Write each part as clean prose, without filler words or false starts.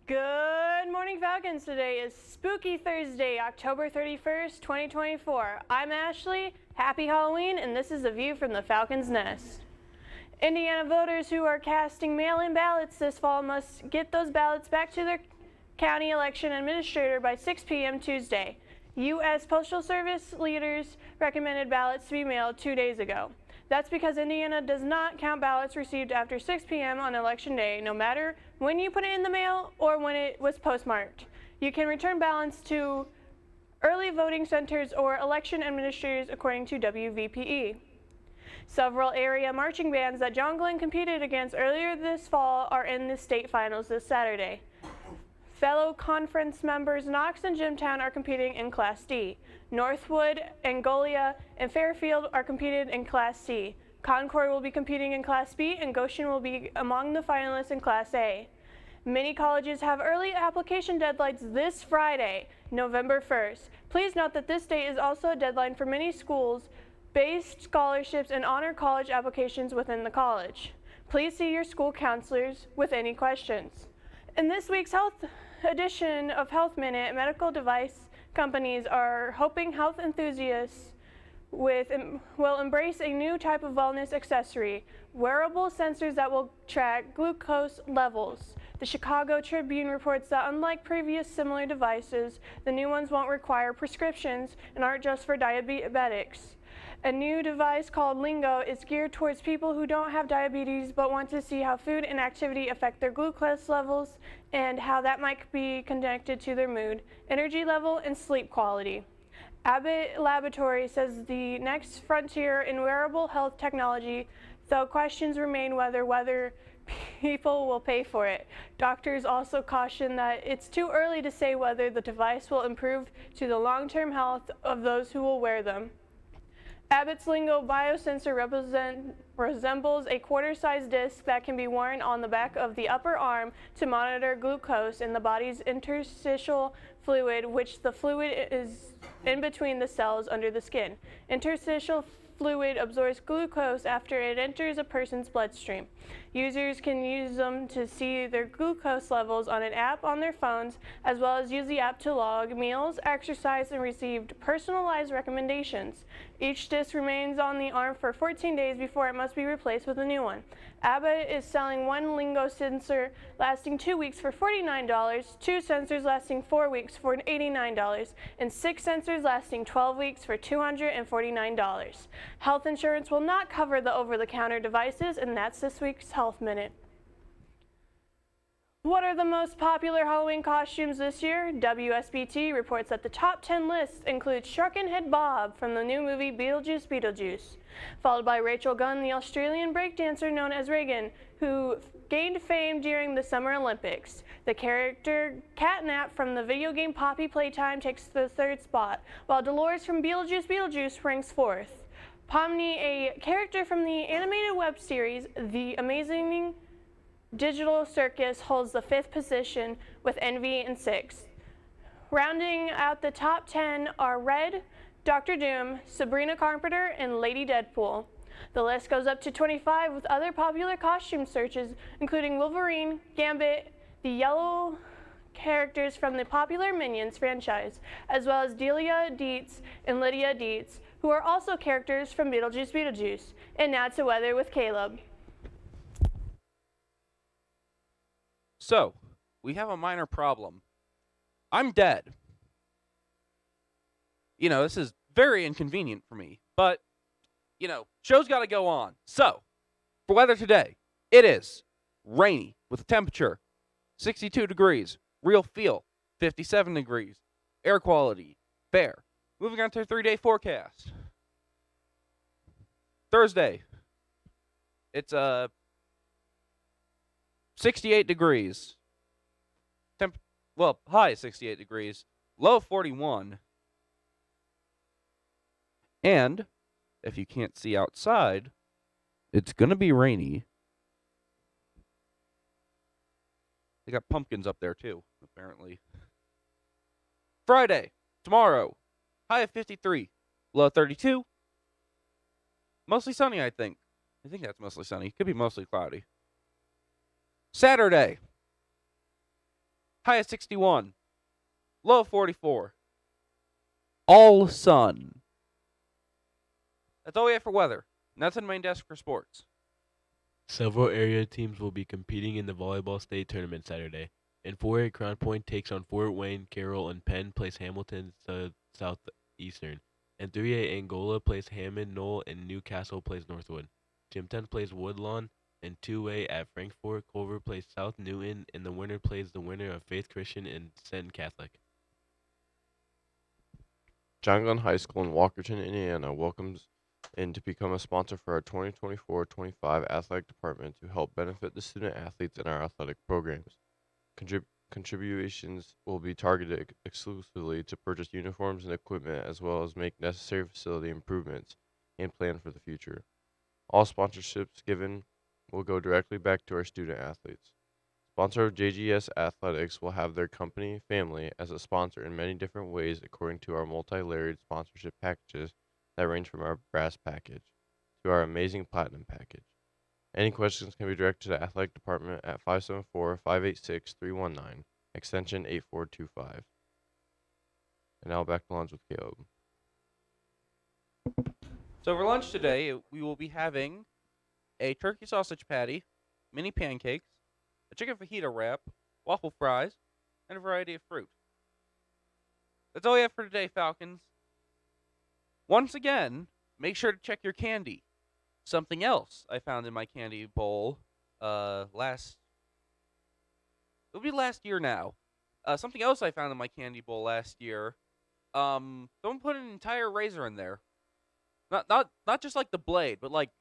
Good morning, Falcons. Today is Spooky Thursday, October 31st, 2024. I'm Ashley. Happy Halloween, and this is a view from the Falcons' nest. Indiana voters who are casting mail-in ballots this fall must get those ballots back to their county election administrator by 6 p.m. Tuesday. U.S. Postal Service leaders recommended ballots to be mailed 2 days ago. That's because Indiana does not count ballots received after 6 p.m. on Election Day, no matter when you put it in the mail or when it was postmarked. You can return ballots to early voting centers or election administrators according to WVPE. Several area marching bands that John Glenn competed against earlier this fall are in the state finals this Saturday. Fellow conference members Knox and Jimtown are competing in Class D. Northwood, Angolia, and Fairfield are competing in Class C. Concord will be competing in Class B, and Goshen will be among the finalists in Class A. Many colleges have early application deadlines this Friday, November 1st. Please note that this date is also a deadline for many schools-based scholarships and honor college applications within the college. Please see your school counselors with any questions. In this week's health edition of Health Minute, medical device companies are hoping health enthusiasts will embrace a new type of wellness accessory, wearable sensors that will track glucose levels. The Chicago Tribune reports that unlike previous similar devices, the new ones won't require prescriptions and aren't just for diabetics. A new device called Lingo is geared towards people who don't have diabetes but want to see how food and activity affect their glucose levels and how that might be connected to their mood, energy level, and sleep quality. Abbott Laboratories says the next frontier in wearable health technology, though questions remain whether people will pay for it. Doctors also caution that it's too early to say whether the device will improve to the long-term health of those who will wear them. Abbott's Lingo biosensor resembles a quarter-sized disc that can be worn on the back of the upper arm to monitor glucose in the body's interstitial fluid, which the fluid is in between the cells under the skin. Interstitial fluid absorbs glucose after it enters a person's bloodstream. Users can use them to see their glucose levels on an app on their phones, as well as use the app to log meals, exercise, and receive personalized recommendations. Each disc remains on the arm for 14 days before it must be replaced with a new one. Abbott is selling one Lingo sensor lasting 2 weeks for $49, 2 sensors lasting 4 weeks for $89, and 6 sensors lasting 12 weeks for $249. Health insurance will not cover the over-the-counter devices, and that's this week's Health Minute. What are the most popular Halloween costumes this year? WSBT reports that the top 10 lists include Shrunken Head Bob from the new movie Beetlejuice Beetlejuice, followed by Rachel Gunn, the Australian breakdancer known as Reagan, who gained fame during the Summer Olympics. The character Catnap from the video game Poppy Playtime takes the 3rd spot, while Dolores from Beetlejuice Beetlejuice ranks 4th. Pomni, a character from the animated web series The Amazing Digital Circus, holds the 5th position with Envy in 6th. Rounding out the top 10 are Red, Doctor Doom, Sabrina Carpenter, and Lady Deadpool. The list goes up to 25 with other popular costume searches, including Wolverine, Gambit, the yellow characters from the popular Minions franchise, as well as Delia Dietz and Lydia Dietz, who are also characters from Beetlejuice Beetlejuice. And now to weather with Caleb. So, we have a minor problem. I'm dead. This is very inconvenient for me, but, show's got to go on. So, for weather today, it is rainy with a temperature 62 degrees, real feel 57 degrees, air quality fair. Moving on to our 3-day forecast. Thursday, it's 68 degrees. High 68 degrees, low 41. And if you can't see outside, it's going to be rainy. They got pumpkins up there too, apparently. Friday, tomorrow, high of 53, low 32. Mostly sunny, I think. I think that's mostly sunny. Could be mostly cloudy. Saturday, high of 61, low of 44. All sun. That's all we have for weather. And that's in the main desk for sports. Several area teams will be competing in the volleyball state tournament Saturday. In 4A, Crown Point takes on Fort Wayne, Carroll, and Penn plays Hamilton Southeastern. In 3A, Angola plays Hammond, Knoll, and Newcastle plays Northwood. Jimtown plays Woodlawn. In 2A, at Frankfort, Culver plays South Newton, and the winner plays the winner of Faith Christian and Senton Catholic. John Glenn High School in Walkerton, Indiana welcomes in to become a sponsor for our 2024-25 athletic department to help benefit the student athletes in our athletic programs. Contributions will be targeted exclusively to purchase uniforms and equipment as well as make necessary facility improvements and plan for the future. All sponsorships given will go directly back to our student athletes. Sponsor of JGS Athletics will have their company family as a sponsor in many different ways according to our multi-layered sponsorship packages that range from our brass package to our amazing platinum package. Any questions can be directed to the athletic department at 574-586-319, extension 8425. And now back to lunch with Caleb. So for lunch today, we will be having a turkey sausage patty, mini pancakes, a chicken fajita wrap, waffle fries, and a variety of fruit. That's all we have for today, Falcons. Once again, make sure to check your candy. Something else I found in my candy bowl it'll be last year now. Something else I found in my candy bowl last year. Someone put an entire razor in there. Not just like the blade, but like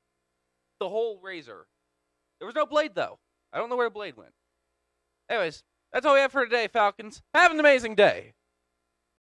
the whole razor. There was no blade though. I don't know where the blade went. Anyways, that's all we have for today, Falcons. Have an amazing day.